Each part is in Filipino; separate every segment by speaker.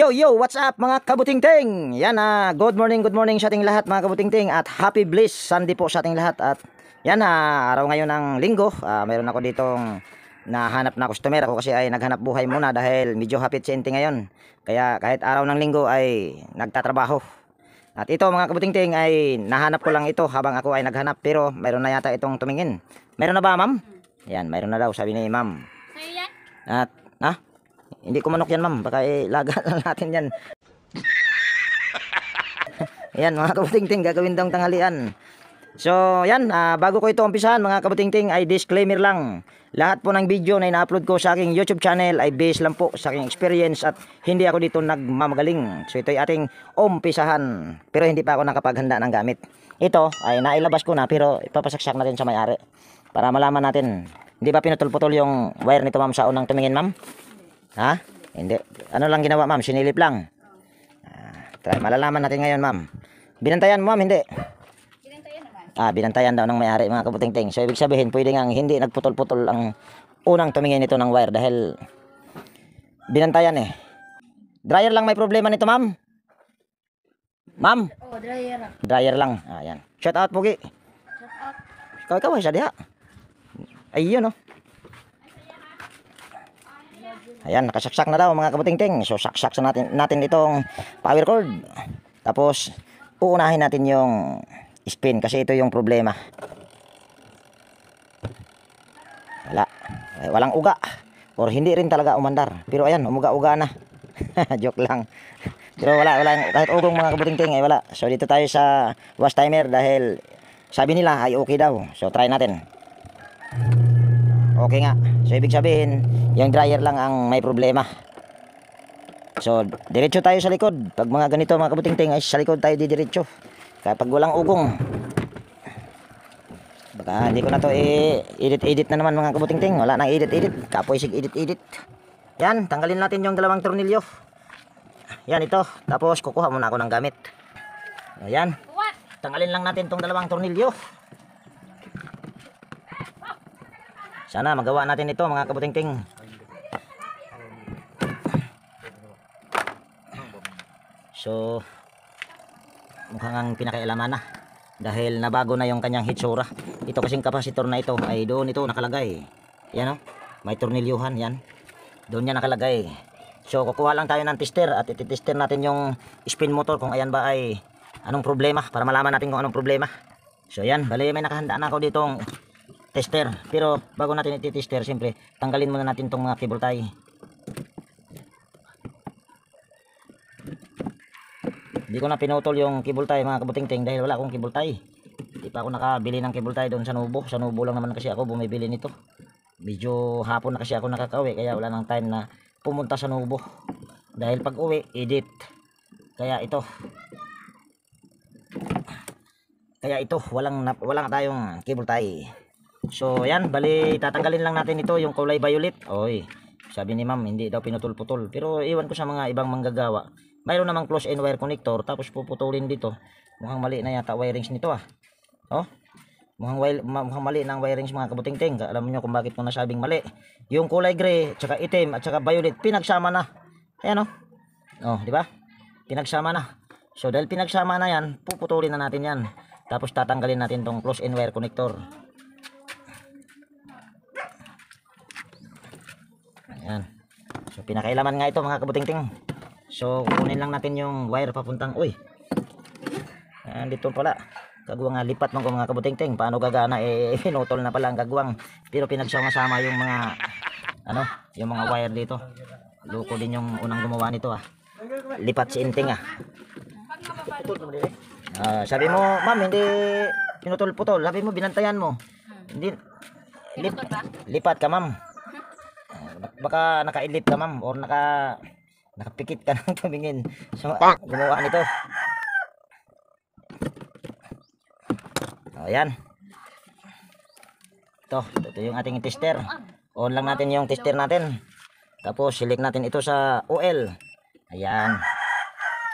Speaker 1: Yo, what's up mga kabutingting? Yan good morning sa ating lahat mga kabutingting at happy bliss Sunday po sa ating lahat. At yan araw ngayon ng linggo, mayroon ako ditong nahanap na customer. Ako kasi ay naghanap buhay muna dahil medyo hapit si Ente ngayon. Kaya kahit araw ng linggo ay nagtatrabaho. At ito mga kabutingting ay nahanap ko lang ito habang ako ay naghanap, pero mayroon na yata itong tumingin. Mayroon na ba, ma'am? Yan, mayroon na daw, sabi ni ma'am. At hindi ko manok yan, ma'am. Baka laga lang natin yan. Yan mga kabutingting, gagawin daw tanghalian. So yan, bago ko ito umpisahan mga kabutingting ay disclaimer lang. Lahat po ng video na ina-upload ko sa aking YouTube channel ay based lang po sa aking experience at hindi ako dito nagmamagaling. So ito ay ating umpisahan, pero hindi pa ako nakapaghanda ng gamit. Ito ay nailabas ko na, pero ipapasaksak natin sa may-ari para malaman natin. Hindi ba pinutol-putol yung wire nito, ma'am, sa unang tumingin, ma'am? Ha? Hindi. Ano lang ginawa, ma'am? Sinilip lang. Malalaman natin ngayon, ma'am. Binantayan mo, ma'am? Hindi.
Speaker 2: Binantayan naman.
Speaker 1: Binantayan daw ng may-ari mga kabutingting. So ibig sabihin, pwede nga hindi nagputol-putol ang unang tumingin nito ng wire dahil binantayan eh. Dryer lang may problema nito, ma'am? Ma'am?
Speaker 2: Oh, dryer lang.
Speaker 1: Dryer lang. Yan. Shout out, Pugi.
Speaker 2: Shut up.
Speaker 1: Ikaw ay sa diha. Ayun, oh. Ayan, nakasaksak na daw mga kabutingting. So saksak sa natin itong power cord. Tapos uunahin natin yung spin kasi ito yung problema. Walang uga or hindi rin talaga umandar. Pero ayan, umuga-uga na. Joke lang. Pero wala kahit ugong mga kabutingting ay wala. So dito tayo sa wash timer dahil sabi nila ay okay daw. So try natin. Okay nga. So ibig sabihin, yung dryer lang ang may problema. So diretso tayo sa likod. Pag mga ganito mga kabutingting ay sa likod tayo didiretso. Kapag walang ugong, baka hindi ko na to edit na naman mga kabutingting. Wala nang edit. Kapoy sig edit. Yan, tanggalin natin yung dalawang tornilyo. Yan ito. Tapos kukuha muna ako ng gamit. Ayan. Tanggalin lang natin tong dalawang tornilyo. Sana magawa natin ito mga kabutingting. So mukhang ang pinakailaman na dahil nabago na yung kanyang hitsura. Ito kasing kapasitor na ito ay doon ito nakalagay. Yan o, may tornilyuhan yan. Doon niya nakalagay. So kukuha lang tayo ng tester at ititester natin yung spin motor kung ayan ba ay anong problema para malaman natin kung anong problema. So yan, bali may nakahanda na ako ditong tester, pero bago natin iti-tester, siyempre tanggalin muna natin tong mga cable tie. Hindi ko na pinutol yung cable tie mga kabutingting dahil wala akong cable tie. Hindi pa ako nakabili ng cable tie doon sa Nubo. Sa Nubo lang naman kasi ako bumibili nito. Medyo hapon na kasi ako nakakauwi kaya wala nang time na pumunta sa Nubo. Dahil pag uwi, edit. Kaya ito walang tayong cable tie. So yan, bali tatanggalin lang natin ito yung kulay violet. Oy, sabi ni ma'am hindi daw pinutol-putol. Pero iwan ko sa mga ibang manggagawa. Mayroon namang close and wire connector tapos puputulin dito. Mukhang mali na yata wirings nito Oh. Mukhang mali ng wirings mga kabutingting. Alam niyo kung bakit ko nasabing mali. Yung kulay gray, tsaka itim at tsaka violet pinagsama na. Ayan Oh, di ba? Pinagsama na. So dahil pinagsama na yan, puputulin na natin yan. Tapos tatanggalin natin tong close and wire connector. Ayan. So pinakailaman nga ito mga kabutingting. So kunin lang natin yung wire papuntang dito pala. Kagwang lipat man ko mga kabutingting. Paano gagana pinutol na pala ang kagwang. Pero pinagsama-sama yung mga yung mga wire dito. Loko din yung unang gumawa nito Lipat si Inting sabi mo, ma'am, hindi pinutol-putol. Sabi mo binantayan mo. Hindi lipat ka, ma'am. Baka naka-edit ka, ma'am, or nakapikit ka ng tumingin sa gumawa nito. Ayan. Ito yung ating tester. On lang natin yung tester natin. Tapos select natin ito sa OL. Ayan.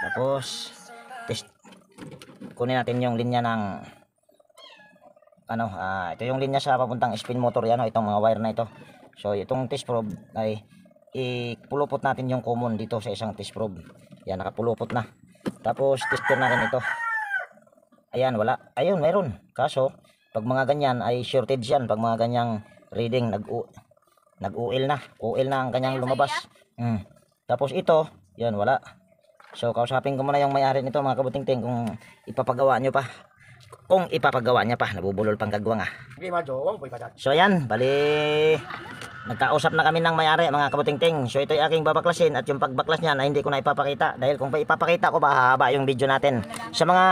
Speaker 1: Tapos kunin natin yung linya ng ito yung linya sa papuntang spin motor yan itong mga wire na ito. So itong test probe ay ipulupot natin yung common dito sa isang test probe. Yan, nakapulupot na. Tapos tester na rin ito. Ayan, wala. Ayun, meron. Kaso pag mga ganyan ay shortage yan. Pag mga ganyang reading nag-UL na. UL na ang kanyang lumabas. Tapos ito, yan, wala. So kausapin ko muna yung may-ari nito mga kabutingting kung ipapagawa nyo pa. Kung ipapagawa niya pa, nabubulol pang kagwang ah. So ayan, bali nagkausap na kami ng may-ari mga kabutingting. So ito ay aking babaklasin at yung pagbaklas niya na hindi ko na ipapakita dahil kung ipapakita ko hahaba yung video natin. Sa mga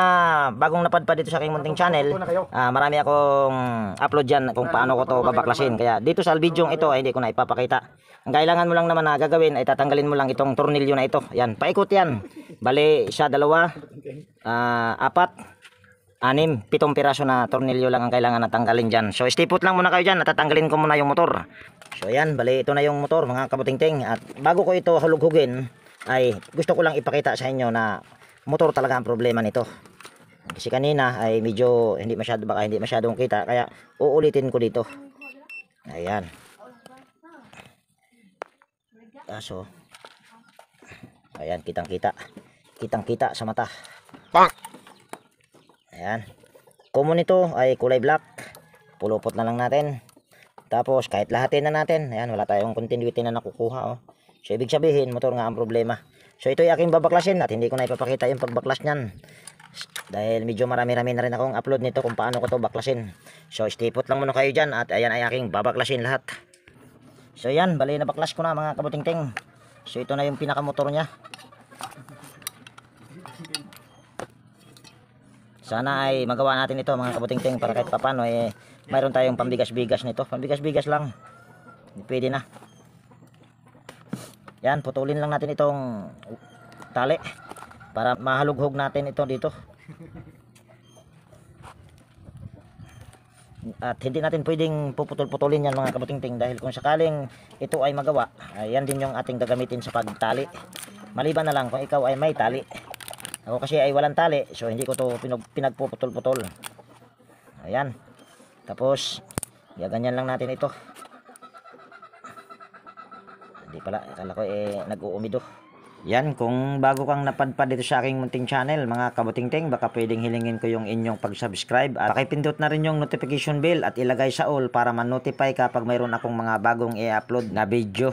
Speaker 1: bagong napadpad dito sa aking munting channel, marami akong upload dyan kung paano ko to babaklasin. Kaya dito sa video ito ay hindi ko na ipapakita. Ang kailangan mo lang naman na gagawin ay tatanggalin mo lang itong tornilyo na ito. Yan, paikot yan. Bali, isa, dalawa, apat, 6, 7 piraso na tornilyo lang ang kailangan natanggalin dyan. So stipot lang muna kayo dyan, natatanggalin ko muna yung motor. So ayan, bali ito na yung motor mga kabutingting. At bago ko ito hulughugin ay gusto ko lang ipakita sa inyo na motor talaga ang problema nito. Kasi kanina ay medyo baka hindi masyadong kita, kaya uulitin ko dito. Ayan. Kaso ayan, kitang kita sa mata. Ayan. Common ito ay kulay black. Pulupot na lang natin. Tapos kahit lahatin na natin. Ayan, wala tayong continuity na nakukuha. Oh. So ibig sabihin, motor nga ang problema. So ito ay aking babaklasin at hindi ko na ipapakita yung pagbaklas nyan. Dahil medyo marami-rami na rin akong upload nito kung paano ko to baklasin. So stipot lang muna kayo dyan at ayan ay aking babaklasin lahat. So ayan, bali nabaklas ko na mga kabutingting. So ito na yung pinakamotor nya. Sana ay magawa natin ito mga kabutingting para kahit papano mayroon tayong pambigas-bigas nito. Pambigas-bigas lang. Pwede na. Yan, putulin lang natin itong tali para mahalughog natin ito dito. At hindi natin pwedeng puputol-putulin yan mga kabutingting dahil kung sakaling ito ay magawa, yan din yung ating gagamitin sa pagtali. Maliban na lang kung ikaw ay may tali. Ako kasi ay walang tali, so hindi ko to pinagpuputol-putol. Ayan. Tapos, ganyan lang natin ito. Hindi pala, akala ko nag-uumido. Yan, kung bago kang napadpad dito sa aking munting channel, mga kabutingting, baka pwedeng hilingin ko yung inyong pag-subscribe at pakipindot na rin yung notification bell at ilagay sa all para ma-notify kapag mayroon akong mga bagong i-upload na video.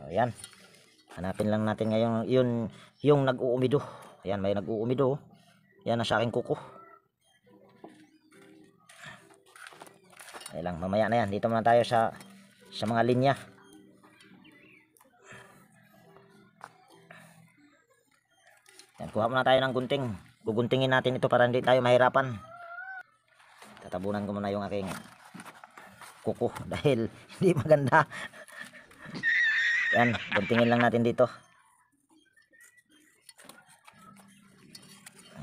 Speaker 1: Ayan. Hanapin lang natin ngayon yung nag-uumido. Ayan, may nag-uumido. Yan ang sa aking kuko. Ayan lang, mamaya na yan. Dito muna tayo sa mga linya. Yan, kuha muna tayo ng gunting. Guguntingin natin ito para hindi tayo mahirapan. Tatabunan ko muna yung aking kuko dahil hindi maganda. Yan, guntingin lang natin dito.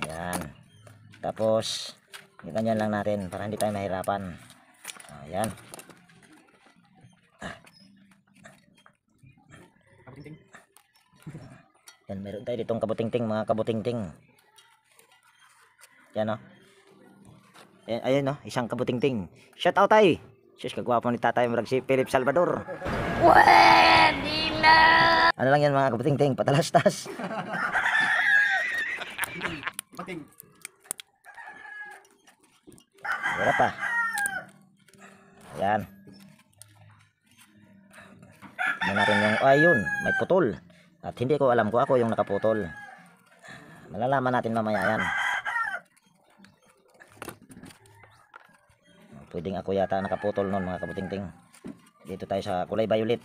Speaker 1: Ayan. Tapos, ganyan lang natin para hindi tayo mahirapan. Ayan. Yan, meron tayo ditong kabutingting, mga kabutingting. Yan o. Ayun o, isang kabutingting. Shout out tayo. Sus, kagwapo ni tatay marag si Philip Salvador.
Speaker 2: Pwede na!
Speaker 1: Ano lang yan mga kabutingting, patalastas. Wala pa. Ayan. Tignan natin yung, ayun, may putol. At hindi ko alam kung ako yung nakaputol. Malalaman natin mamaya yan. Pwedeng ako yata nakaputol nun mga kabutingting. Dito tayo sa kulay violet.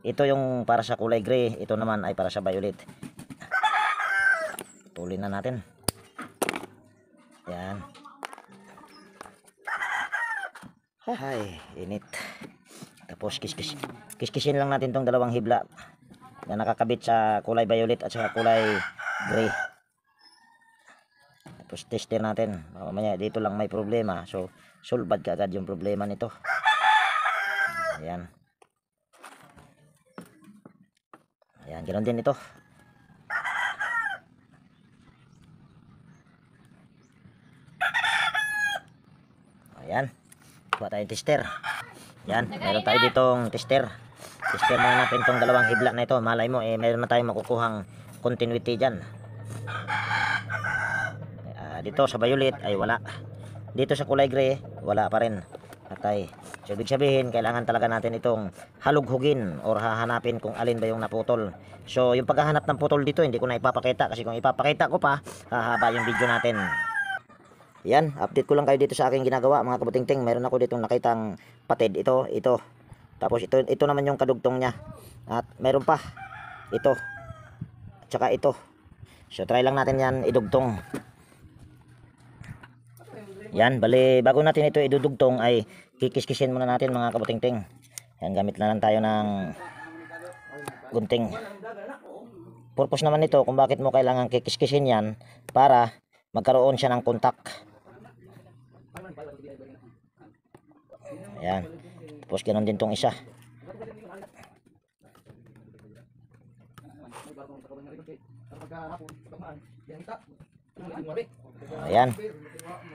Speaker 1: Ito yung para sa kulay gray. Ito naman ay para sa violet. Putulin na natin. Yan. Ay, init. Tapos kiskisin lang natin tong dalawang hibla na nakakabit sa kulay violet at sa kulay gray. Tapos tester natin. Mamaya dito lang may problema. So, solbad kaagad yung problema nito. Ayan. Ayan, ganoon din ito. Ayan. Kuha tayong tester. Yan, meron tayo ditong tester. Tester muna natin itong dalawang hibla na ito. Malay mo, mayroon na tayong makukuhang continuity dyan. Dito sa violet ay wala. Dito sa kulay gray, wala pa rin. Patay. So, ibig sabihin, kailangan talaga natin itong halughugin or hahanapin kung alin ba yung naputol. So, yung paghahanap ng putol dito, hindi ko na ipapakita. Kasi kung ipapakita ko pa, hahaba yung video natin. Yan, update ko lang kayo dito sa aking ginagawa, mga kabutingting. Meron ako ditong nakitang patid. Ito. Tapos ito naman yung kadugtong niya. At meron pa. Ito. At saka ito. So, try lang natin yan idugtong. Yan, bali, bago natin ito idudugtong ay kikiskisin muna natin, mga kabutingting. Yan, gamit na lang tayo ng gunting. Purpose naman nito kung bakit mo kailangan kikiskisin yan, para magkaroon siya ng kontak. Yan. Tapos ganoon din tong isa. Ayan.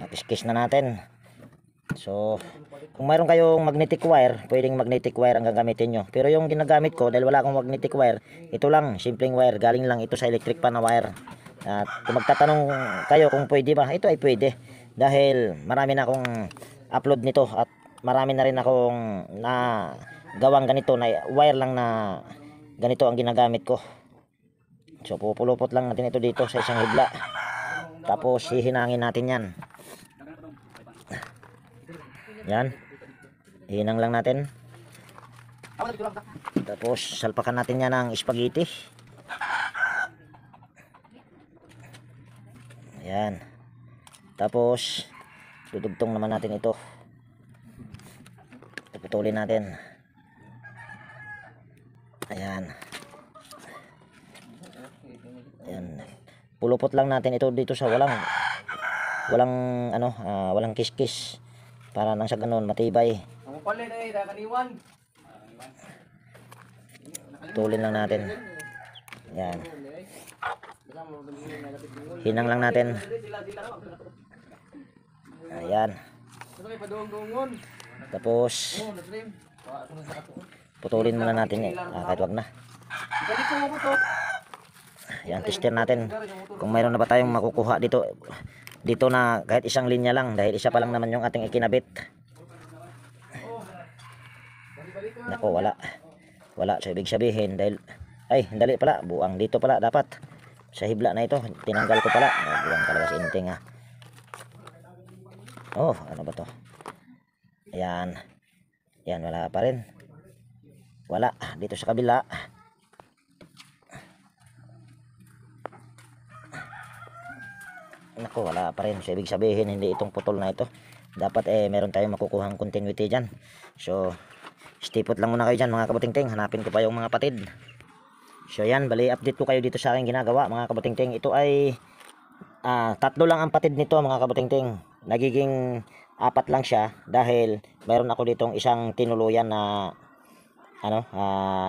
Speaker 1: Nakiskis na natin. So, kung mayroon kayong magnetic wire, pwedeng magnetic wire ang gagamitin nyo. Pero yung ginagamit ko, dahil wala akong magnetic wire, ito lang, simpleng wire. Galing lang ito sa electric pan na wire. At kung magtatanong kayo kung pwede ba, ito ay pwede. Dahil marami na akong upload nito at marami na rin akong gawang ganito na wire lang na ganito ang ginagamit ko. So, pupulupot lang natin ito dito sa isang hibla. Tapos hihinangin natin yan. Yan. Hinang lang natin. Tapos salpakan natin yan ng spaghetti. Yan. Tapos dudugtong naman natin ito. Puputulin natin. Ayan. Ayan. Pulupot lang natin ito dito sa walang kiskis. Para nang sa ganun matibay. Tulin lang natin. Yan. Hinang lang natin. Ayan. Tapos putulin muna natin kahit wag na. Yan, tester natin kung mayroon na ba tayong makukuha dito na kahit isang linya lang, dahil isa pa lang naman yung ating ikinabit. Nako, wala. So ibig sabihin, dahil dali pala, buang dito pala dapat sa hibla na ito, tinanggal ko pala. Buang talaga si inting, ha. Oh, ano ba to? Ayan. Yan, wala pa rin. Wala dito sa kabila. Nako, wala pa rin. So, ibig sabihin, hindi itong putol na ito. Dapat meron tayong makukuhang continuity dyan. So, stipot lang muna kayo dyan, mga kabutingting. Hanapin ko pa yung mga patid. So, yan. Bali, update ko kayo dito sa aking ginagawa, mga kabutingting. Ito ay tatlo lang ang patid nito, mga kabutingting. Nagiging 4 lang siya dahil mayroon ako ditong isang tinuluyan na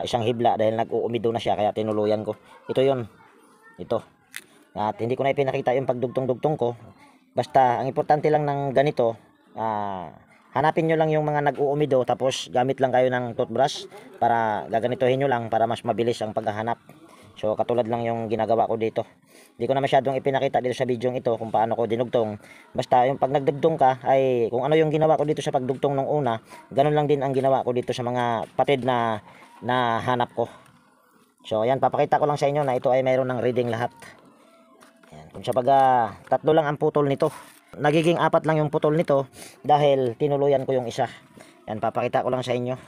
Speaker 1: isang hibla dahil nag-uumido na siya, kaya tinuluyan ko. Ito yun. Ito. At hindi ko na ipinakita yung pagdugtong-dugtong ko. Basta, ang importante lang ng ganito, hanapin nyo lang yung mga nag-uumido, tapos gamit lang kayo ng toothbrush para gaganitohin nyo lang para mas mabilis ang paghahanap. So, katulad lang yung ginagawa ko dito. Hindi ko na masyadong ipinakita dito sa video ito kung paano ko dinugtong. Basta, yung pag nagdugtong ka, ay kung ano yung ginawa ko dito sa pagdugtong nung una, ganun lang din ang ginawa ko dito sa mga patid na hanap ko. So, ayan, papakita ko lang sa inyo na ito ay mayroon ng reading lahat. Ayan, kung sa tatlo lang ang putol nito. Nagiging 4 lang yung putol nito dahil tinuluyan ko yung isa. Yan, papakita ko lang sa inyo.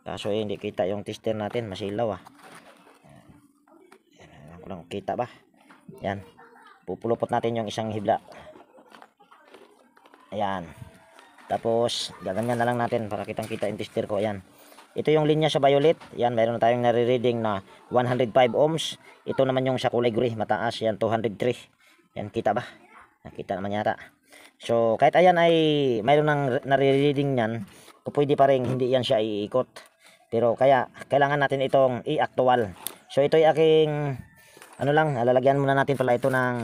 Speaker 1: Kaso hindi kita yung tester natin, masilaw, Yan, ko lang kita ba? Yan. Pupulupot natin yung isang hibla. Ayan. Tapos gaganyan na lang natin para kitang-kita yung tester ko. Ayan. Ito yung linya sa violet. Yan, mayroon na tayong nare-reading na 105 ohms. Ito naman yung sa kulay gray, mataas. Yan, 203. Yan, kita ba? Nakita naman yata. So, kahit ayan ay mayroon ng nare-reading niyan, pwede pa rin hindi yan siya iikot. Pero kaya, kailangan natin itong i-actual. So, ito ay aking, lalagyan muna natin pala ito ng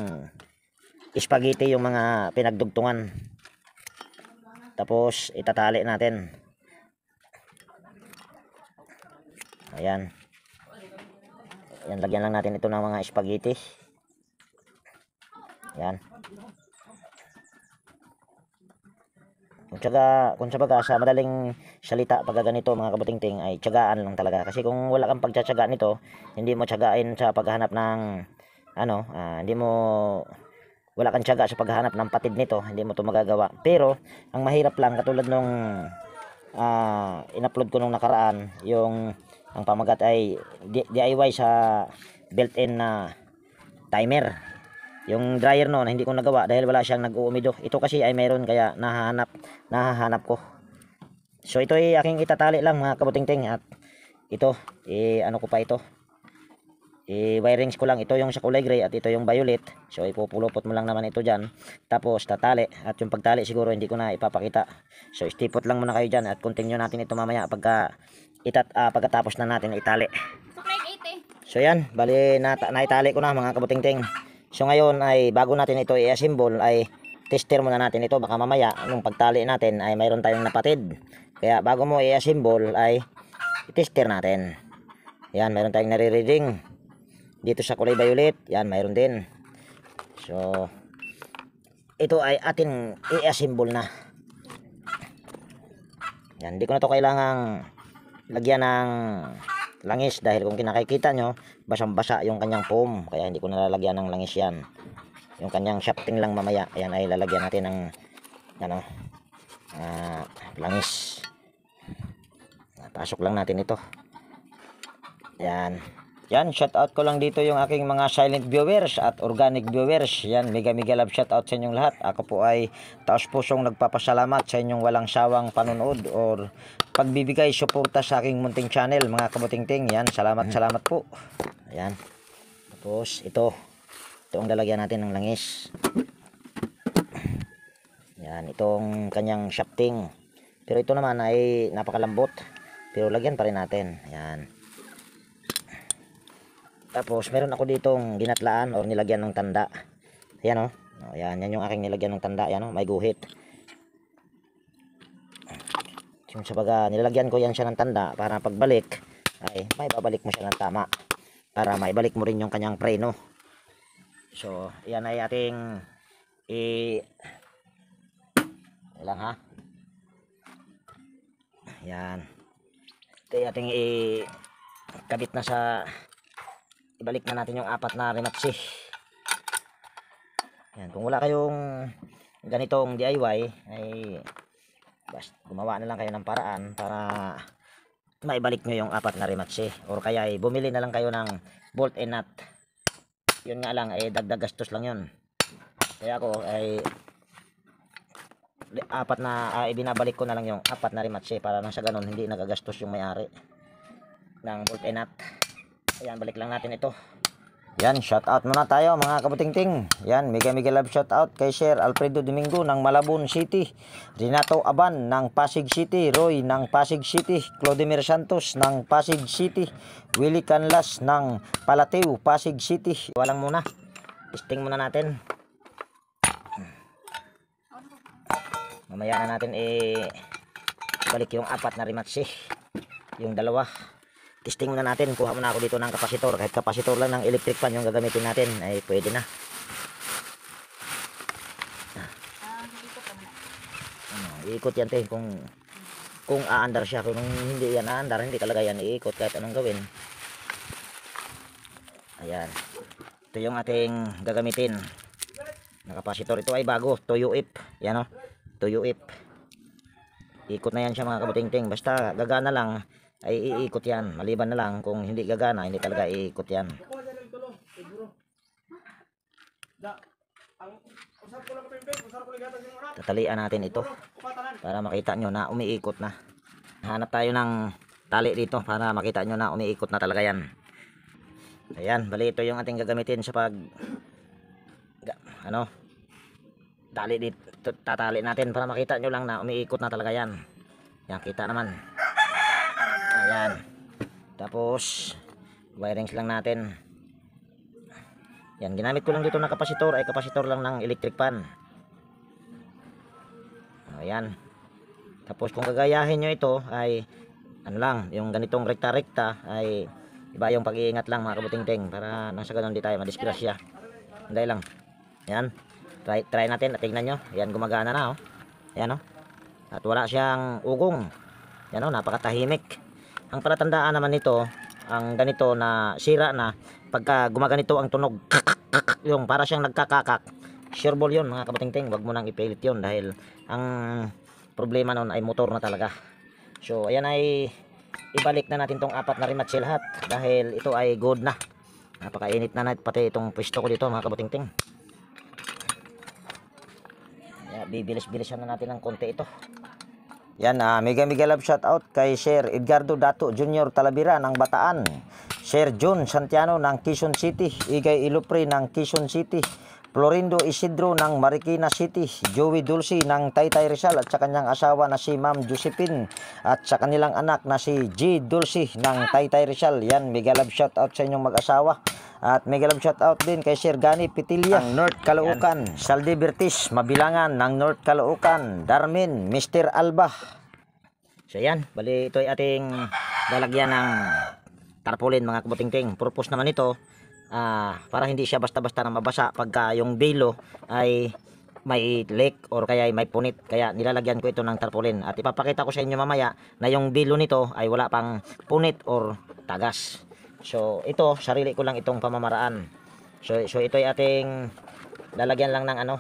Speaker 1: spaghetti, yung mga pinagdugtungan. Tapos, itatali natin. Ayan. Ayan, lagyan lang natin ito ng mga spaghetti. Ayan. Kung sabaga sa madaling salita pag ganito mga kabutingting ay tiyagaan lang talaga. Kasi kung wala kang pagtsatsaga nito, hindi mo tiyagain sa paghahanap ng hindi mo wala kang tiyaga sa paghahanap ng patid nito, hindi mo to magagawa. Pero ang mahirap lang katulad nung in-upload ko nung nakaraan, yung ang pamagat ay DIY sa built-in na timer. Yung dryer noon hindi ko nagawa dahil wala siyang nag-uumido. Ito kasi ay meron kaya nahahanap ko. So ito ay aking itatali lang mga kabutingting at ito ano ko pa ito. I-wirings ko lang ito yung sa kulay gray at ito yung violet. So ipupulupot mo lang naman ito diyan. Tapos tatali at yung pagtali siguro hindi ko na ipapakita. So stipot lang muna kayo diyan at continue natin ito mamaya pagkatapos na natin itali. So yan, bali naitali ko na mga kabutingting. So ngayon ay bago natin ito i-assemble ay tester muna natin ito, baka mamaya nung pagtali natin ay mayroon tayong napatid. Kaya bago mo i-assemble ay i-tester natin. Yan, mayroon tayong nare-reading. Dito sa kulay violet, yan mayroon din. So ito ay atin i-assemble na. Yan, hindi ko na to kailangang lagyan ng langis dahil kung kinakikita nyo basang-basa yung kanyang foam, kaya hindi ko nalalagyan ng langis yan. Yung kanyang shafting lang mamaya, ayan ay lalagyan natin ng langis. Pasok lang natin ito. Yan. Yan, shout out ko lang dito yung aking mga silent viewers at organic viewers. Yan, mega love shout out sa inyong lahat. Ako po ay taos pusong nagpapasalamat sa inyong walang sawang panonood or pagbibigay suporta sa aking munting channel mga kabutingting. Yan, salamat po. Ayan. Tapos ito ang lalagyan natin ng langis. Yan, itong kanyang shafting. Pero ito naman ay napakalambot. Pero lagyan pa rin natin. Ayan. Tapos meron ako ditong ginatlaan or nilagyan ng tanda. Ayan o. Ayan, yan yung aking nilagyan ng tanda. Ayan o, may guhit. Yung sabaga, nilalagyan ko yan siya ng tanda para pagbalik ay may babalik mo siya ng tama. Para maibalik mo rin yung kanyang preno. So, yan ay ating lang ha. Yan. Ito ay ating kabit na sa ibalik na natin yung apat na rematsi. Yan, kung wala kayong ganitong DIY ay gumawa na lang kayo ng paraan para maibalik nyo yung apat na rematsi or kaya ay bumili na lang kayo ng bolt and nut. Yun nga lang ay dagdag gastos lang yun. Kaya ako ay binabalik ko na lang yung apat na rematsi para nang sa ganun hindi nagagastos yung may-ari ng bolt and nut. Ayan, balik lang natin ito. Yan, shout out muna tayo mga kabutingting. Yan, mega love shout out kay Sir Alfredo Domingo ng Malabon City, Renato Aban ng Pasig City, Roy ng Pasig City, Clodemir Santos ng Pasig City, Willie Canlas ng Palateo, Pasig City. Walang muna. Testing muna natin. Mamaya na natin balik yung apat na rematsi. Yung dalawa. Testing muna natin, kuha muna ako dito ng kapasitor. Kahit kapasitor lang ng electric fan yung gagamitin natin ay pwede na. Iikot yan te kung aandar siya. Kung hindi yan aandar, hindi talaga yan iikot kahit anong gawin. Ayan, ito yung ating gagamitin na kapasitor. Ito ay bago, Toyo Ip. Yan o, Toyo Ip. Ikot na yan siya mga kabutingting. Basta gagana lang ay iikot yan, maliban na lang kung hindi gagana, hindi talaga iikot yan. Tatalian natin ito para makita nyo na umiikot na. Hanap tayo ng tali dito para makita nyo na umiikot na talaga yan. Ayan, bali ito yung ating gagamitin sa tali dito, tatali natin para makita nyo lang na umiikot na talaga yan. Yan, kita naman. Ayan. Tapos wirings lang natin. Yan, ginamit ko lang dito na kapasitor ay kapasitor lang ng electric fan. Ayan. Tapos kung gagayahin nyo ito ay ano lang, yung ganitong rekta-rekta ay iba yung pag-iingat lang mga kabuting-ting para nang sa ganun di tayo madisgrasya. Hindi lang. Yan. Try natin at tingnan nyo. Yan, gumagana na oh. Yan oh. At wala siyang ugong. Yan oh, napakatahimik. Ang palatandaan naman nito, ang ganito na sira na, pagka gumaganito ang tunog, yung para siyang nagkakakak, sure ball yun mga kabuting-ting. Wag mo nang ipilit yun dahil ang problema nun ay motor na talaga. So ayan, ay ibalik na natin tong 4 na rematch lahat dahil ito ay good na. Napakainit na pati itong pwesto ko dito mga kabuting-ting. Bibilis-bilisan na natin ng konti ito. Yan, mega love shout out kay Sir Edgardo Dato Jr. Talavera ng Bataan, Sir John Santiano ng Quezon City, Igay Ilupre ng Quezon City, Florindo Isidro ng Marikina City, Joey Dulce ng Taytay Rizal at sa kanyang asawa na si Ma'am Josephine at sa kanilang anak na si G. Dulce ng Taytay Rizal. Yan, mega love shout out sa inyong mag-asawa. At mega love shout out din kay Sir Gani Pitilla ng North Caloocan, Saldi Bertis Mabilangan ng North Caloocan, Darmin, Mr. Alba. So yan, bali ito ay ating lalagyan ng tarpaulin mga kabuting-ting. Purpose naman ito para hindi siya basta-basta na mabasa pagka yung bilo ay may leak or kaya may punit. Kaya nilalagyan ko ito ng tarpaulin at ipapakita ko sa inyo mamaya na yung bilo nito ay wala pang punit or tagas. So ito, sarili ko lang itong pamamaraan. So ito ay ating lalagyan lang ng ano,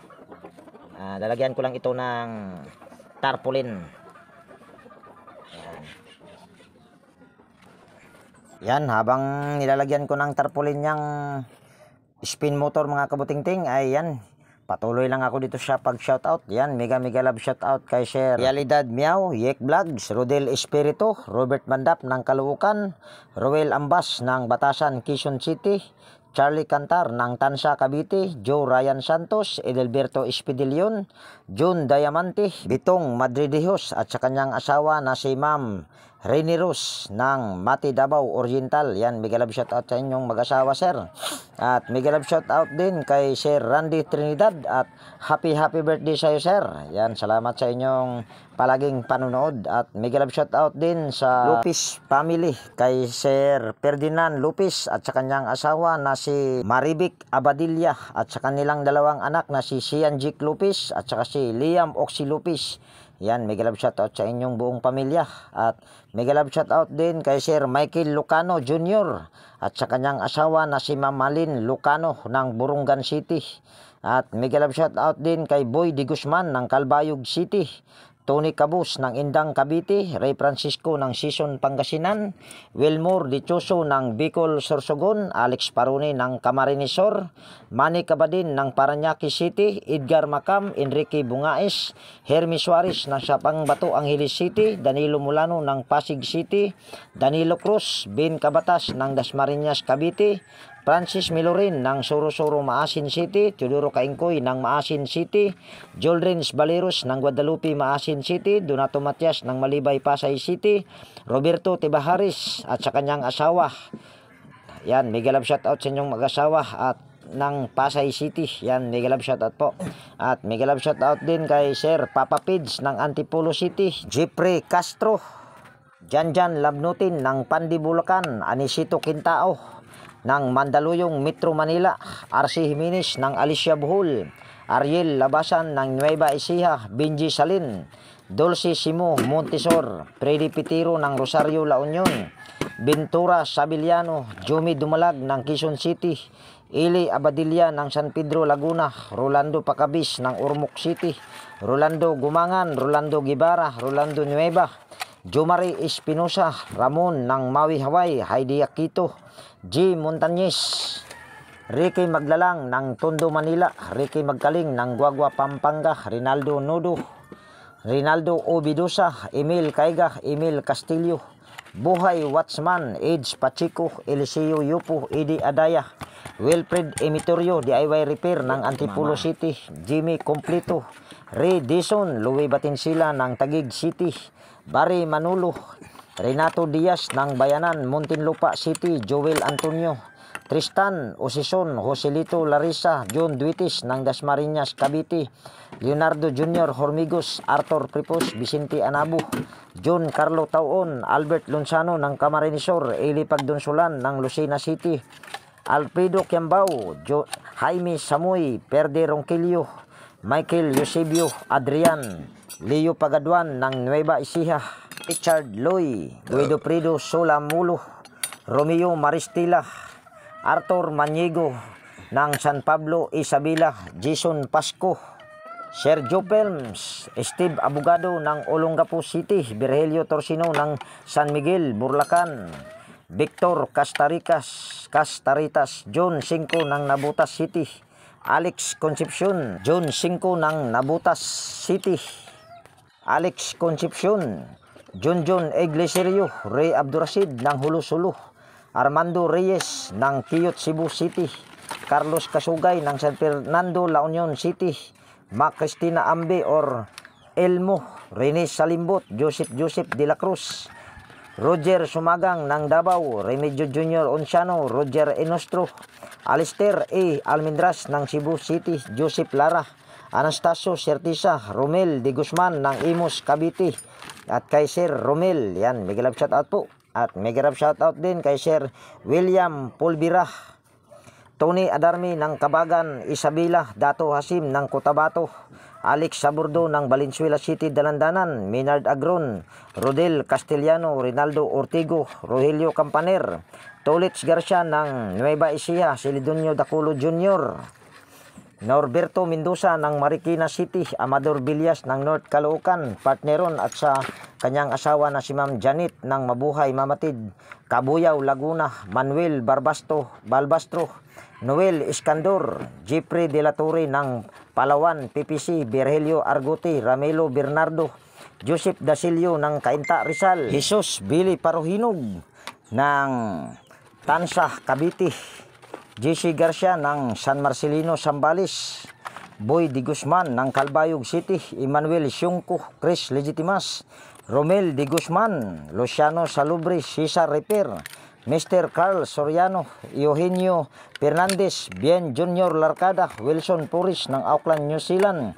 Speaker 1: lalagyan ko lang ito ng tarpaulin. Yan, habang nilalagyan ko ng tarpaulin yang spin motor mga kabuting-ting ay yan, patuloy lang ako dito sa pag shoutout. Yan, mega love shoutout kay Sir Realidad Miao, Yek Vlogs, Rodel Espiritu, Robert Mandap ng Caloocan, Roel Ambas ng Batasan, Quezon City, Charlie Cantar ng Tansa, Cavite, Joe Ryan Santos, Edelberto Espidilion, June Diamante, Bitong Madridihos at sa kanyang asawa na si Ma'am Rene Rose ng Mati Davao Oriental. Yan, mega love shout out sa inyong mag-asawa, sir. At mega love shout out din kay Sir Randy Trinidad at happy birthday sa iyo, sir. Yan, salamat sa inyong palaging panonood. At mega love shout out din sa Lupis family kay Sir Ferdinand Lupis at sa kanyang asawa na si Maribik Abadilla at sa kanilang dalawang anak na si Sian Jic Lupis at saka si Liam Oxy Lupis. Yan, mega love shout out sa inyong buong pamilya. At mega love shout out din kay Sir Michael Lucano Jr. at sa kanyang asawa na si Ma'am Malin Lucano ng Burungan City. At mega love shout out din kay Boy Di Guzman ng Calbayog City, Tony Cabus ng Indang Cavite, Ray Francisco ng Sison Pangasinan, Wilmore Dichoso ng Bicol Sorsogon, Alex Parone ng Camarines Sur, Manny Cabadin ng Parañaque City, Edgar Macam, Enrique Bungaes, Hermi Suarez ng Sapang Bato Angeles City, Danilo Mulano ng Pasig City, Danilo Cruz, Ben Cabatas ng Dasmariñas Cavite, Francis Milorin ng Sorosoro Maasin City, Teodoro Kaingkoy ng Maasin City, Joldrins Baleros ng Guadalupe Maasin City, Donato Matias ng Malibay Pasay City, Roberto Tibaharis at sa kanyang asawa. Yan, mega love shout out sa inyong mag-asawa at ng Pasay City. Yan, mega love shout out po. At mega love shout out din kay Sir Papa Pids ng Antipolo City, Jeffrey Castro, Janjan Labnutin ng Pandi Bulacan, Anisito Quintao ng Mandaluyong Metro Manila, RC Jimenez ng Alicia Bohol, Ariel Labasan ng Nueva Ecija, Benji Salin, Dulce Simo Montesor, Freddy Pitiro ng Rosario La Union, Ventura Sabiliano, Jumi Dumalag ng Quezon City, Eli Abadilla ng San Pedro Laguna, Rolando Pacabis ng Ormoc City, Rolando Gumangan, Rolando Gibara, Rolando Nueva, Jomari Espinosa, Ramon ng Maui Hawaii, Heidi Aquito, G. Montañez, Ricky Maglalang ng Tondo Manila, Ricky Magkaling ng Guagua Pampanga, Rinaldo Nudo, Rinaldo Obidosa, Emil Caiga, Emil Castillo, Buhay Watchman, Age Pachico, Eliseo Yupo, Edi Adaya, Wilfred Emitorio, DIY Repair ng Antipolo City, Jimmy Completo, Ray Dison, Louie Batinsila ng Taguig City, Barry Manulo, Renato Diaz ng Bayanan, Muntinlupa City, Joel Antonio, Tristan Osison, Joselito Larissa, John Duitis ng Dasmariñas, Cavite, Leonardo Jr. Hormigos, Arthur Pripos, Vicente Anabo, John Carlo Taon, Albert Lonsano ng Camarinesor, Eli Pagdonsolan ng Lucena City, Alfredo Kiambao, Jaime Samuy, Perde Ronquillo, Michael Eusebio Adrian, Leo Pagaduan ng Nueva Ecija, Richard Loy, Guido Prido Solamulo, Romeo Maristila, Arthur Maniego ng San Pablo, Isabela, Jason Pasco, Sergio Pelms, Steve Abogado ng Olongapo City, Virgilio Torsino ng San Miguel, Burlacan, Victor Castaritas, John 5 ng Nabutas City, Alex Concepcion, John 5 ng Nabutas City, Alex Concepcion, John Iglesirio, Ray Abdurasid ng Hulusulu, Armando Reyes ng Kiyot, Cebu City, Carlos Kasugay ng San Fernando, La Union City, Mac Cristina Ambe or Elmo, Rene Salimbot, Joseph de la Cruz, Roger Sumagang ng Davao, Remedio Jr. Onciano, Roger Enostro, Alister A. Almendras ng Cebu City, Joseph Lara, Anastasio Certisa, Romel de Guzman ng Imos, Cavite, at kay Sir Romel, yan, mega love shout out po. At mega love shout out din kay Sir William Pulvira, Tony Adarmi ng Kabagan, Isabela, Dato Hasim ng Cotabato, Alex Saburdo ng Valenzuela City, Dalandanan, Minard Agron, Rodel Castellano, Rinaldo Ortigo, Rogelio Campaner, Tolits Garcia ng Nueva Ecija, Silidonio Daculo Jr., Norberto Mendoza ng Marikina City, Amador Villas ng North Caloocan, partneron at sa kanyang asawa na si Ma'am Janet ng Mabuhay Mamatid, Cabuyao, Laguna, Manuel Balbastro, Noel Iskandor, Jeffrey De La Torre ng Palawan, PPC, Virgilio Argote, Ramelo Bernardo, Joseph Dasilio ng Cainta Rizal, Jesus Billy Parohinog ng Tansa, Cavite, JC Garcia ng San Marcelino, Zambales, Boy de Guzman ng Calbayog City, Emmanuel Siungko, Chris Legitimas, Romel de Guzman, Luciano Salubre, Cesar Reper, Mr. Carl Soriano, Eugenio Fernandez, Bien Junior Larcada, Wilson Puris ng Auckland, New Zealand,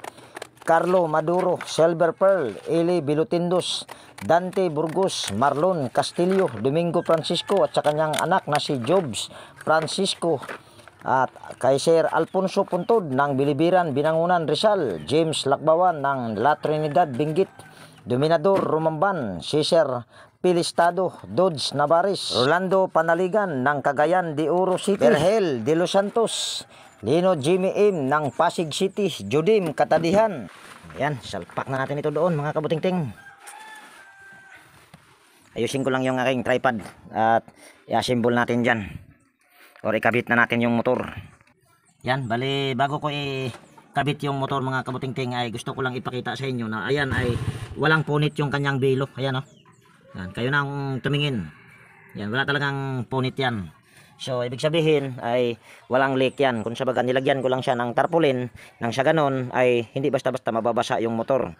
Speaker 1: Carlo Maduro, Silver Pearl, Eli Bilutindos, Dante Burgos, Marlon Castillo, Domingo Francisco at sa kanyang anak na si Jobs Francisco, at kay Sir Alfonso Puntod ng Bilibiran, Binangunan, Rizal, James Lakbawan ng La Trinidad, Benguet, Dominador Rumamban, Cesar Pilistado, Dodge Navares, Rolando Panaligan ng Cagayan de Oro City, Vergel de Los Santos, Lino Jimmy M ng Pasig City, Judim Katadihan. Yan, salpak na natin ito doon mga kabutingting. Ayusin ko lang yung aking tripod at i-assemble natin dyan or ikabit na natin yung motor. Yan, bali bago ko ikabit yung motor mga kabutingting ay gusto ko lang ipakita sa inyo na ayan ay walang punit yung kanyang belo. Ayan o. Yan, kayo na ang tumingin. Yan, wala talagang punit yan. So, ibig sabihin ay walang leak yan. Kung sabaga nilagyan ko lang siya ng tarpaulin, nang sa ganon ay hindi basta-basta mababasa yung motor.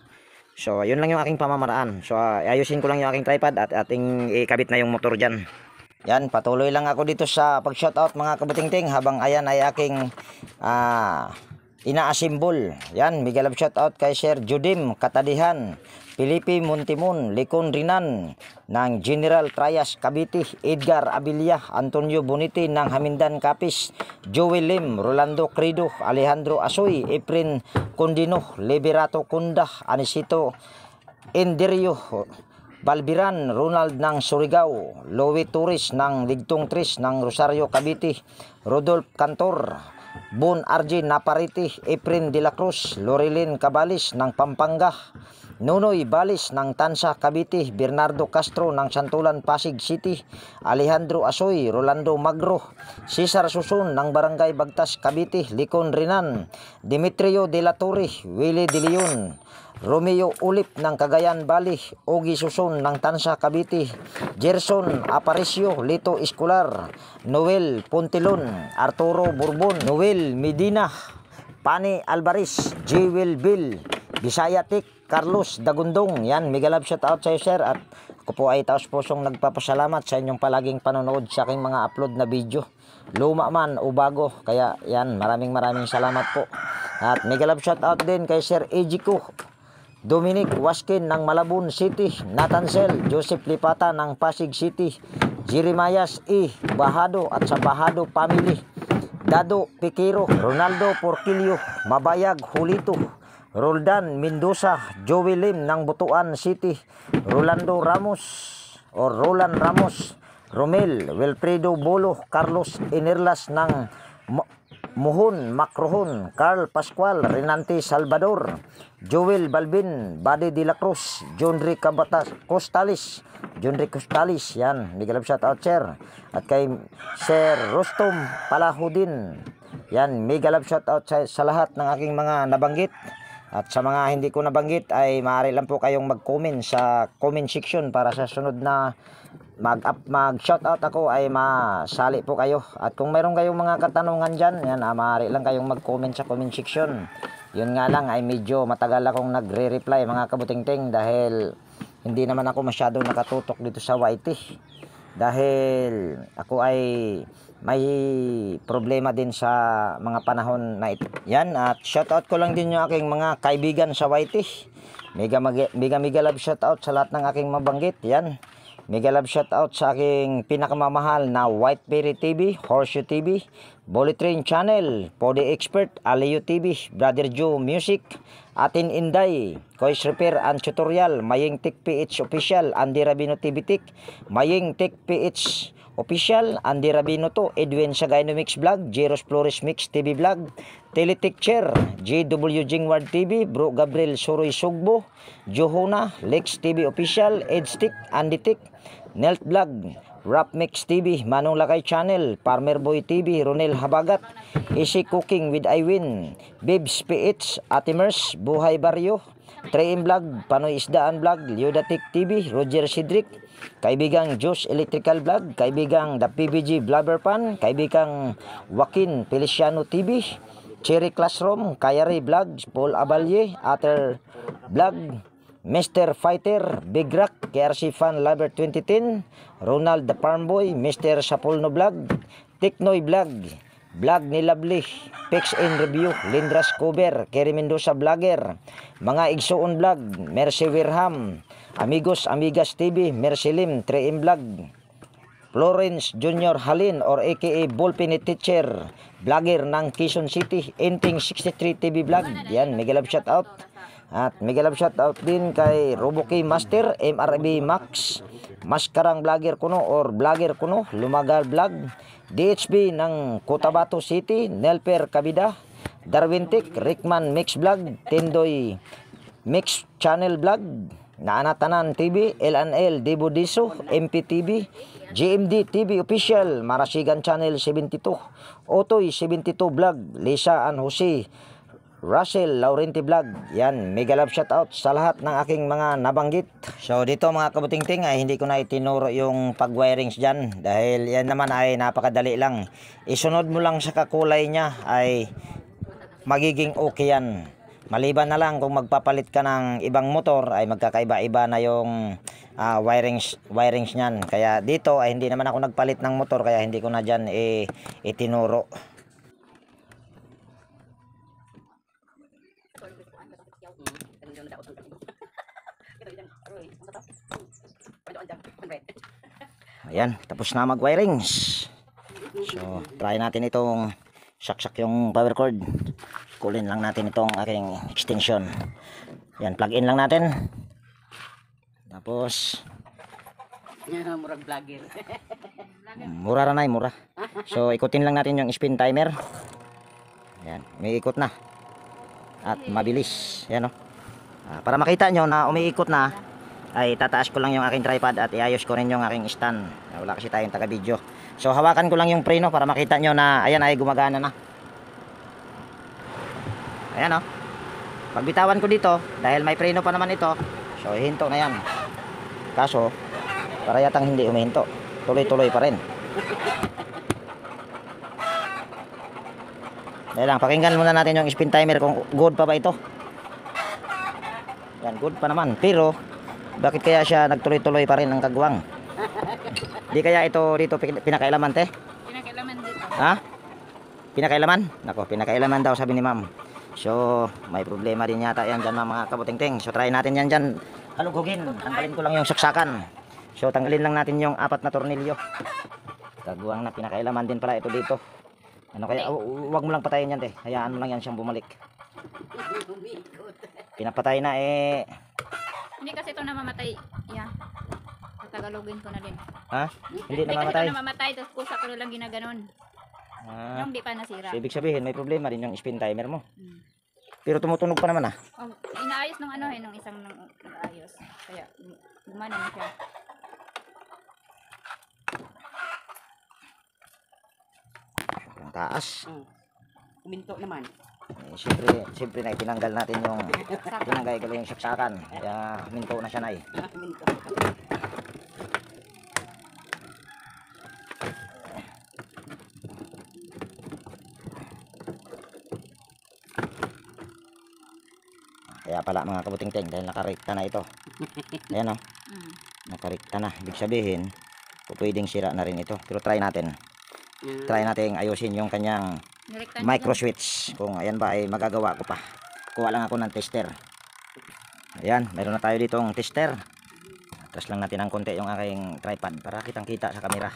Speaker 1: So, yun lang yung aking pamamaraan. So, ayusin ko lang yung aking tripod at ating ikabit na yung motor dyan. Yan, patuloy lang ako dito sa pag-shoutout mga kabutingting habang ayan ay aking ina-assemble. Yan, mega love shoutout kay Sir Judim Katadihan, Felipe Montimon, Likon Rinan ng General Trias Cavite, Edgar Abilia, Antonio Bonite ng Hamindan Capiz, Joel Lim, Rolando Crido, Alejandro Asoy, Efren Condino, Liberato Kunda, Anisito Enderio, Balbiran, Ronald ng Surigao, Lowe Torres ng Ligtong Tris ng Rosario Cavite, Rodolph Cantor, Bon RJ Naparite, Efren de la Cruz, Loreline Cabalis ng Pampanga, Nunoy Balis ng Tansa Cavite, Bernardo Castro ng Santulan Pasig City, Alejandro Asoy, Rolando Magro, Cesar Susun ng Barangay Bagtas Cavite, Likon Rinan, Demetrio de la Torre, Willie de Leon, Romeo Ulip ng Cagayan Valley, Ogi Susun ng Tansa Cavite, Gerson Aparicio, Lito Escolar, Noel Pontelon, Arturo Bourbon, Noel Medina, Pani Alvarez, Jewel Bill, Bisaya Tek, Carlos Dagundong. Yan, mega love shout out sa iyo, sir. At ako po ay taos pusong nagpapasalamat sa inyong palaging panonood sa aking mga upload na video. Luma man o bago. Kaya yan, maraming salamat po. At mega love shout out din kay Sir Ejiko Dominic Waskin ng Malabon City, Nathan Sel, Joseph Lipata ng Pasig City, Jeremias E. Bahado at sa Bahado Family, Dado Piquero, Ronaldo Porquillo, Mabayag Hulito, Roldan Mendoza, Joey Lim ng Butuan City, Rolando Ramos o Roland Ramos, Romel Wilfredo Bolo, Carlos Inirlas ng Muhon Macrohon, Carl Pascual, Renante Salvador, Joel Balbin, Bade de la Cruz, Jonry Costalis, yan, mega love shout out, sir. At kay Sir Rostom Palahudin, yan, mega love shout out sa lahat ng aking mga nabanggit. At sa mga hindi ko nabanggit ay maaari lang po kayong mag-comment sa comment section para sa sunod na mag-shoutout ako ay masali po kayo. At kung mayroon kayong mga katanungan dyan, yan, maaari lang kayong mag-comment sa comment section. Yun nga lang ay medyo matagal akong nagre-reply mga kabutingting dahil hindi naman ako masyadong nakatutok dito sa YT. Dahil ako ay may problema din sa mga panahon na ito. Yan, at shoutout ko lang din yung aking mga kaibigan sa YT. Mega love shoutout sa lahat ng aking mabanggit. Yan. Mega love shoutout sa aking pinakamamahal na Whiteberry TV, Horseshoe TV, Bullet Train Channel, Pode Expert, Aleo TV, Brother Joe Music, Atin Inday, Kois Repair and Tutorial, Maying Tech PH Official, Andy Rabino TV Tech, Maying Tech PH Official, Andy Rabino to, Edwin Sagayno Mix Vlog, Jeros Flores Mix TV Vlog, Teletech Chair, JW Jingward TV, Bro Gabriel Soroy Sugbo, Johona, Lex TV Official, Edstick, Andy Tech, Nelt Vlog, Rap Mix TV, Manong Lakay Channel, Farmer Boy TV, Ronel Habagat, Easy Cooking with Iwin, Bibs PH, Atimers, Buhay Barrio, 3M Vlog, Panoy Isdaan Vlog, Liodatic TV, Roger Cedric, kaibigang Josh Electrical Vlog, kaibigang The PBG Blabber Pan, kaibigang Joaquin Feliciano TV, Cherry Classroom, Kayari Vlog, Paul Abalye, Ater Vlog, Mr. Fighter, Big Rock, KRC Fan Lover 2010, Ronald the Farm Boy, Mr. Sapolno Vlog, Teknoy Vlog, Vlog ni Lovely, Pix in Review, Lindras Cover, Kerry Mendoza Vlogger, Mga Igsoon Vlog, Mercy Wirham, Amigos Amigas TV, Mercy Lim, 3M Vlog, Florence Junior Halin or aka Ballpen Teacher, vlogger ng Quezon City, Enting 63 TV Vlog, yan, mega love shout out. At mega love shout out din kay Roboki Master, MRB Max, Maskarang Vlogger kuno or Vlogger kuno, Lumagal Vlog, DHB ng Cotabato City, Nelper Kabida, Darwin Tech, Rickman Mix Vlog, Tendoy Mix Channel Vlog, Naanatanan TV, LNL Debo Diso, MPTV, GMD TV Official, Marasigan Channel 72, Otoy 72 Vlog, Lisa and Jose, Russell Laurenti Vlog. Yan, mega love shout out sa lahat ng aking mga nabanggit. So dito mga kabutingting ay hindi ko na itinuro yung pag-wirings dyan dahil yan naman ay napakadali lang. Isunod mo lang sa kakulay niya ay magiging okay yan. Maliban na lang kung magpapalit ka ng ibang motor ay magkakaiba-iba na yung wirings niyan. Kaya dito ay hindi naman ako nagpalit ng motor kaya hindi ko na dyan itinuro. Ayan, tapos na mag-wirings. So, try natin itong saksak yung power cord. Kulin lang natin itong aking extension. Yan, plug in lang natin. Tapos
Speaker 3: murag vlogger.
Speaker 1: mura ra na, mura. So, ikutin lang natin yung spin timer. Yan, may ikot na. At mabilis. Yan o. Para makita nyo na umiikot na, ay tataas ko lang yung aking tripod at iayos ko rin yung aking stand. Wala kasi tayong taga video. So hawakan ko lang yung preno para makita nyo na ayan ay gumagana na. Ayan o. Pagbitawan ko dito dahil may preno pa naman ito, so hinto na yan. Kaso para yatang hindi umihinto, tuloy-tuloy pa rin. Dahil lang, pakinggan muna natin yung spin timer kung good pa ba ito. Yan, good pa naman. Pero, bakit kaya siya nagtuloy-tuloy pa rin ang kagwang? Di kaya ito dito pinakailaman, te?
Speaker 3: Pinakailaman dito.
Speaker 1: Ha? Pinakailaman? Nako, pinakailaman daw sabi ni ma'am. So, may problema din yata yan dyan mga kabuting-ting. So, try natin yan dyan. Halugugin. Tanggalin ko lang yung saksakan. So, tanggalin lang natin yung 4 na tornilyo. Kagwang na pinakailaman din pala ito dito. Ano kaya? Huwag mo lang patayin yan, te. Hayaan mo lang yan siyang bumalik. Pinapatay na eh.
Speaker 2: Hindi kasi ito namamatay. Yan. Tatagalogin ko na din.
Speaker 1: Ha? Hindi
Speaker 2: Hindi kasi
Speaker 1: namamatay.
Speaker 2: ito namamatay. Tapos kusa ko na lang ginaganon.
Speaker 1: Ah,
Speaker 2: Yung di pa nasira.
Speaker 1: so, ibig sabihin may problema din yung spin timer mo.
Speaker 2: Hmm.
Speaker 1: Pero tumutunog pa naman ah.
Speaker 2: Oh, inaayos ng ano eh, nung isang nag-ayos. Kaya, gumana na siya.
Speaker 1: Ang taas.
Speaker 3: Kuminto naman.
Speaker 1: Eh, siyempre na tinanggal natin yung tinanggal ko yung saksakan. Kaya minto na siya na eh.
Speaker 3: Kuminto.
Speaker 1: Kaya pala mga kabuting-ting dahil nakarekta na ito. Ayan o,
Speaker 2: Mm.
Speaker 1: nakarekta na. Ibig sabihin, pwedeng sira na rin ito. Pero try natin. Try natin ayusin yung kanyang
Speaker 2: Nirektan
Speaker 1: micro switch. Kung ayan ba ay magagawa ko pa. Kuha lang ako ng tester. Ayan, meron na tayo ditong tester. Tapos lang natin ng konti yung aking tripod para kitang kita sa camera.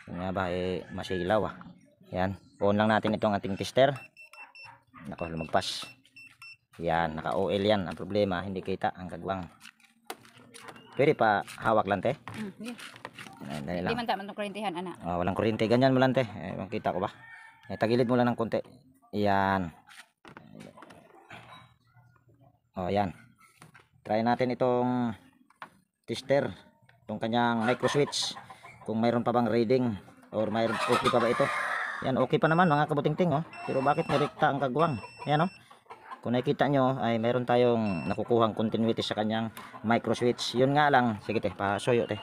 Speaker 1: Yung nga ba eh masilaw ah. Ayan, on lang natin itong ating tester. Nako, lumagpas. Yan, naka-OL yan. Ang problema, hindi kita ang kagwang. Pwede pa hawak lang, te.
Speaker 2: Yeah.
Speaker 1: Dali
Speaker 2: Hindi
Speaker 1: lang.
Speaker 2: man taman ng kuryentihan, ana.
Speaker 1: Walang kuryente. Ganyan mo lang, te. Makita ko ba? Tagilid mo lang ng konti. Yan. Yan. Try natin itong tester. Itong kanyang micro switch. Kung mayroon pa bang reading. Or mayroon, okay pa ba ito? Yan, okay pa naman mga kabuting-ting. Pero bakit nirekta ang kagwang? Yan, kung nakikita nyo ay meron tayong nakukuhang continuity sa kanyang micro switch. Yun nga lang, sige te, pasuyo te.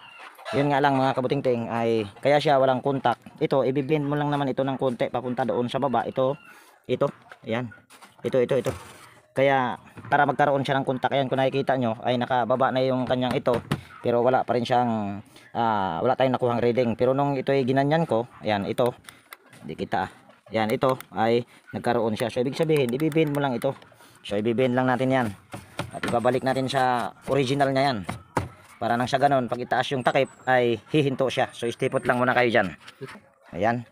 Speaker 1: Yun nga lang mga kabuting-ting ay kaya siya walang contact. Ito, ibibend mo lang naman ito ng konti papunta doon sa baba. Ito. Ayan. Ito. Kaya para magkaroon siya ng contact, ayan kung nakikita nyo ay nakababa na yung kanyang ito. Pero wala pa rin siyang wala tayong nakuhang reading. Pero nung ito ay ginanyan ko, ayan ito. Hindi kita. Yan, ito ay nagkaroon siya. So ibig sabihin, ibibend mo lang ito. So ibibend lang natin yan. At ibabalik natin sa original niya yan. Para nang sa ganon, pag itaas yung takip ay hihinto siya. So istipot lang muna kayo dyan. Ayan.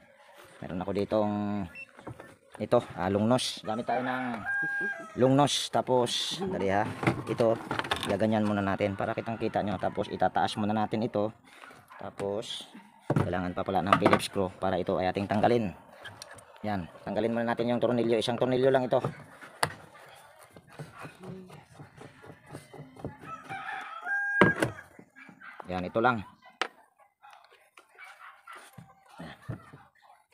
Speaker 1: Meron ako ditong ito, lungnos. Gamit tayo ng lungnos. Tapos, dali ha. Ito, gaganyan muna natin para kitang kita nyo. Tapos itataas muna natin ito. Tapos, kailangan pa pala ng Phillips screw para ito ay ating tanggalin. Yan, tanggalin muna natin yung tornilyo. Isang tornilyo lang ito. Yan, ito lang.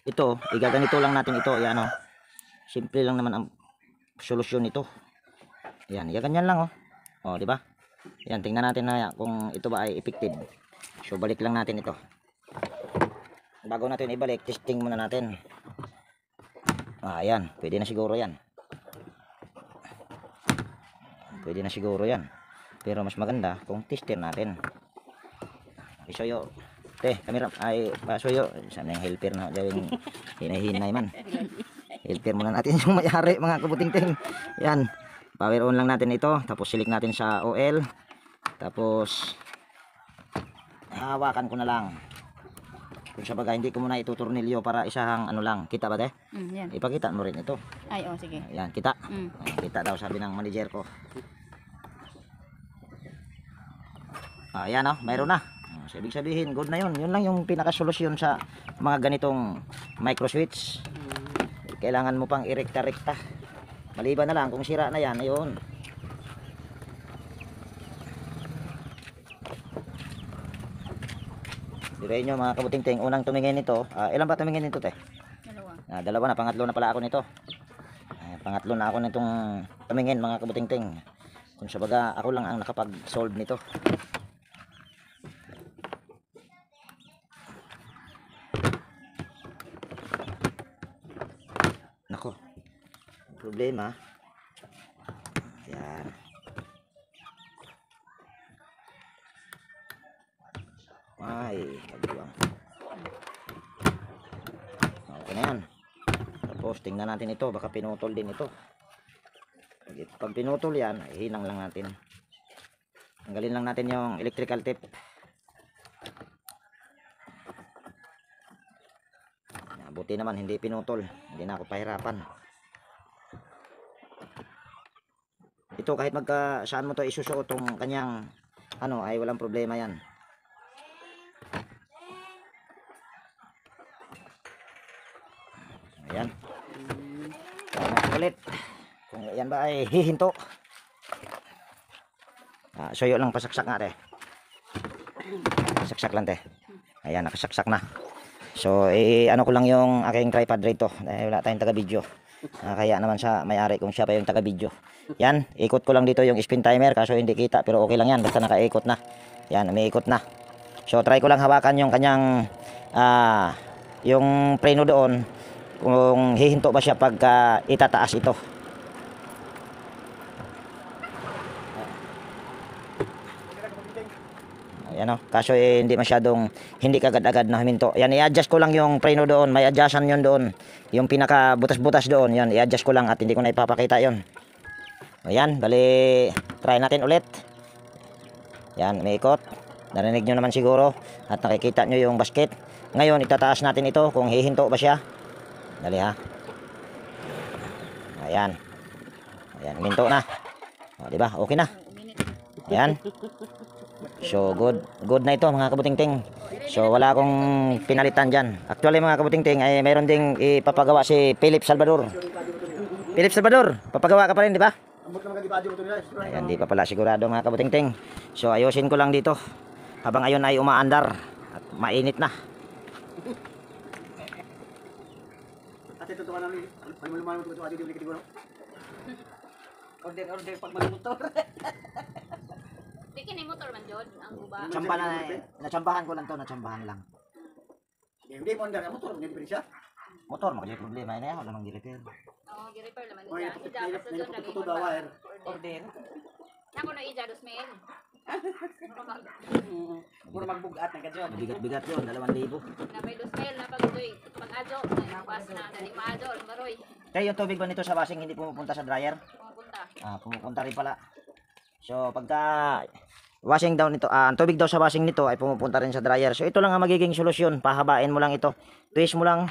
Speaker 1: Ito, igaganito lang natin ito. Yan simple lang naman ang solusyon nito. Yan, igaganyan lang di ba? Yan, tingnan natin na kung ito ba ay effective. So balik lang natin ito. Bago natin ibalik, testing muna natin. Ayan, pwede na siguro yan. Pwede na siguro yan. Pero mas maganda kung tester natin. Isuyo. Kamera ay pasuyo. Sana yung helper na gawing hinahinay man. Helper muna natin yung mayari mga kabuting-ting. Yan. Power on lang natin ito. Tapos select natin sa OL. Tapos hawakan ko na lang. Kung sa bagay hindi ko muna itutornilyo para isahang ano lang. Kita ba te?
Speaker 2: Yan.
Speaker 1: Ipakita mo rin ito.
Speaker 2: Ay, sige.
Speaker 1: Ayan, kita.
Speaker 2: Mm.
Speaker 1: Ayan, kita daw sabi ng manager ko. Ayan mayroon na. So, ibig sabihin, good na yun. Yun lang yung pinakasolusyon sa mga ganitong micro switch. Kailangan mo pang irekta-rekta. Maliban na lang kung sira na yan, ayun. Diray nyo mga kabuting-ting, unang tumingin nito. Ilan ba tumingin nito te?
Speaker 2: Dalawa.
Speaker 1: Dalawa na, pangatlo na pala ako nito. Pangatlo na ako nitong tumingin mga kabuting-ting. Kung sa baga, ako lang ang nakapag-solve nito. Nako. problema. Yan. Ay, kabuang. Okay na yan. Tapos tingnan natin ito, baka pinutol din ito. Pag pinutol yan, ay hinang lang natin. Tanggalin lang natin yung electrical tape. Buti naman hindi pinutol, hindi na ako pahirapan. Ito kahit saan mo to isusuot tong kanyang ano ay walang problema yan. Ayan. Ulit. Kung yan ba ay hihinto. Suyo lang pasaksak nga te. Saksak lang te. Ayan, nakasaksak na. So, ano ko lang yung aking tripod rito dahil wala tayong taga-video. Kaya naman sa may-ari kung siya pa yung taga-video. Yan, ikot ko lang dito yung spin timer kaso hindi kita pero okay lang yan basta nakaikot na. Yan, umiikot na. So, try ko lang hawakan yung kanyang yung preno doon kung hihinto ba siya pagka itataas ito. Ayan o, kaso hindi masyadong, hindi kagad-agad na huminto. Yan, i-adjust ko lang yung preno doon. May adjustan yun doon. Yung pinaka butas-butas doon. Yan, i-adjust ko lang at hindi ko na ipapakita yun. Ayan, bali, try natin ulit. Yan, may ikot. Narinig nyo naman siguro. At nakikita nyo yung basket. Ngayon, itataas natin ito kung hihinto ba siya. Dali ha. Ayan. Ayan, huminto na. O, diba? Okay na. Ayan. So good na ito mga kabutingting. So wala akong pinalitan dyan. Actually mga kabutingting ay mayroon ding ipapagawa si Philip Salvador. Philip Salvador, papagawa ka pa rin di ba? Ayan, di pa pala sigurado mga kabutingting. So ayusin ko lang dito habang ayon ay umaandar at mainit na.
Speaker 3: Order pag magmotor.
Speaker 2: Bikin yung motor man Jod, ang guba.
Speaker 1: Tsamba na, natsambahan ko lang to, natsambahan lang.
Speaker 3: Hindi mo andar motor, hindi pa siya.
Speaker 1: Motor, makanya problema na yan, wala mang di-repair.
Speaker 2: Oo, gi-repair naman
Speaker 3: Oh,
Speaker 2: niya. Ija, basta doon lagi
Speaker 3: puto daw wire.
Speaker 2: order. Ako na ija, 2,000.
Speaker 3: Puro magbugat ng kadyo.
Speaker 1: Bigat-bigat yun, 2,000.
Speaker 2: Na may 2,000 na pag-utoy. Pag-adyo, nagpas na, dali ma-adyo, maroy.
Speaker 1: Kaya yung tubig ba nito sa washing hindi pumupunta sa dryer?
Speaker 2: Pumupunta.
Speaker 1: Pumupunta rin pala. So pagka washing down nito, ang tubig daw sa washing nito ay pumupunta rin sa dryer. So ito lang ang magiging solusyon. Pahabain mo lang ito. Twist mo lang.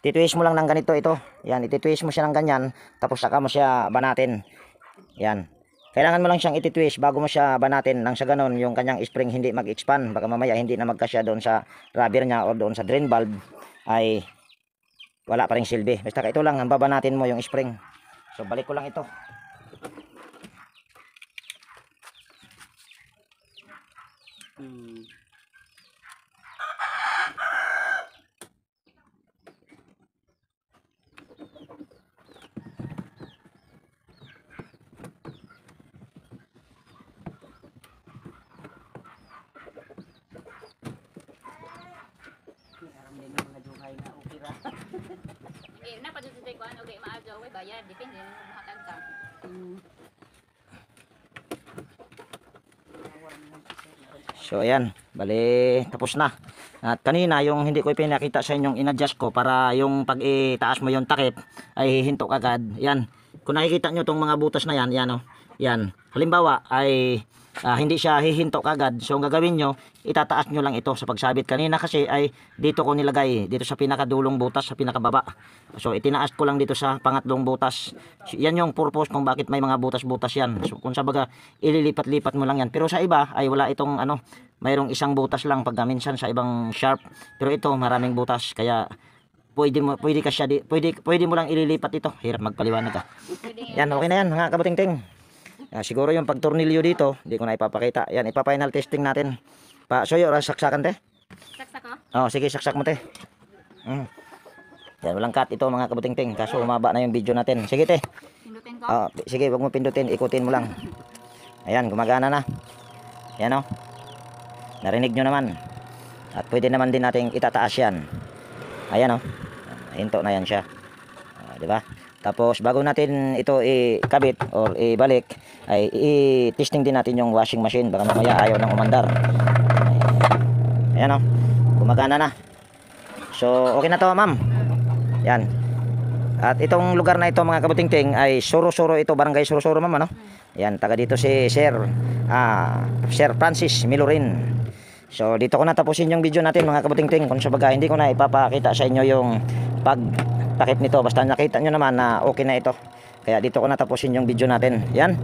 Speaker 1: Titwist mo lang ng ganito ito. Yan, ititwist mo siya ng ganyan. Tapos saka mo siya banatin. Yan. Kailangan mo lang siyang ititwist bago mo siya banatin. Nang sa ganon, yung kanyang spring hindi mag-expand. Baka mamaya hindi na magkasya doon sa rubber niya o doon sa drain valve ay wala pa ring silbi. Basta ito lang, ang babanatin mo yung spring. So balik ko lang ito.
Speaker 2: Na pa dito ko ano kay ma-adyo, way bayad, depende mo makatag ka.
Speaker 1: So ayan, bali tapos na. At kanina yung hindi ko pinakita sa inyong in-adjust ko para yung pag itaas mo yung takip ay hihinto kagad. Yan. Kung nakikita nyo tong mga butas na yan, yan oh. Yan. Halimbawa ay hindi siya hihinto kagad. So ang gagawin nyo, itataas nyo lang ito sa pagsabit. Kanina kasi ay dito ko nilagay, dito sa pinakadulong butas, sa pinakababa. So itinaas ko lang dito sa pangatlong butas. Yan yung purpose kung bakit may mga butas-butas yan. So kung sabaga ililipat-lipat mo lang yan. Pero sa iba ay wala itong ano, mayroong isang butas lang pagka minsan sa ibang sharp. Pero ito maraming butas kaya pwede mo lang ililipat ito. Hirap magpaliwanag ka. Yan, okay na yan mga kabutingting. Siguro yung pagtornilyo dito, hindi ko na ipapakita. Yan, ipa-final testing natin. Soyo, saksakan te.
Speaker 2: Saksak mo?
Speaker 1: Oh, sige, saksak mo te. Yan, walang cut ito mga kabutingting. Kaso umaba na yung video natin. Sige te.
Speaker 2: Pindutin ko?
Speaker 1: Sige, wag mo pindutin, ikutin mo lang. Ayan, gumagana na. Yan oh. Narinig nyo naman. At pwede naman din nating itataas yan. Ayan oh. Hinto na yan siya. Di ba? Tapos bago natin ito ikabit or ibalik, ay i-testing din natin yung washing machine. Baka mamaya ayaw nang umandar. Ayan o, gumagana na. So okay na to ma'am. Yan. At itong lugar na ito mga kabutingting ay Suro-Suro ito, barangay Suro-Suro ma'am ano. Yan, taga dito si Sir Francis Milorin. So dito ko natapusin yung video natin mga kabutingting. Kung sa bagay hindi ko na ipapakita sa inyo yung pagtakip nito, basta nakita nyo naman na okay na ito. Kaya dito ko natapusin yung video natin. Yan.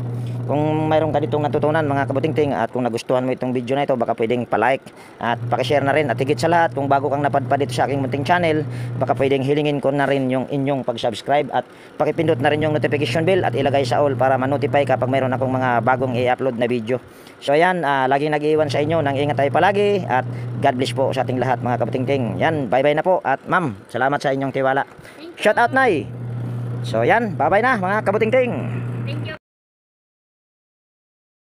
Speaker 1: Kung mayroon ka ditong natutunan mga kabutingting at kung nagustuhan mo itong video na ito, baka pwedeng pa-like at paki-share na rin. At higit sa lahat, kung bago kang napadpad dito sa aking munting channel, baka pwedeng hilingin ko na rin yung inyong pag-subscribe at pakipindot na rin yung notification bell at ilagay sa all para ma-notify kapag mayroon akong mga bagong i-upload na video. So ayan, laging nag-iwan sa inyo ng ingat tayo palagi at God bless po sa ating lahat mga kabutingting. Yan, bye-bye na po at ma'am, salamat sa inyong tiwala. Shout out Nay! So yan, bye-bye na mga kabutingting.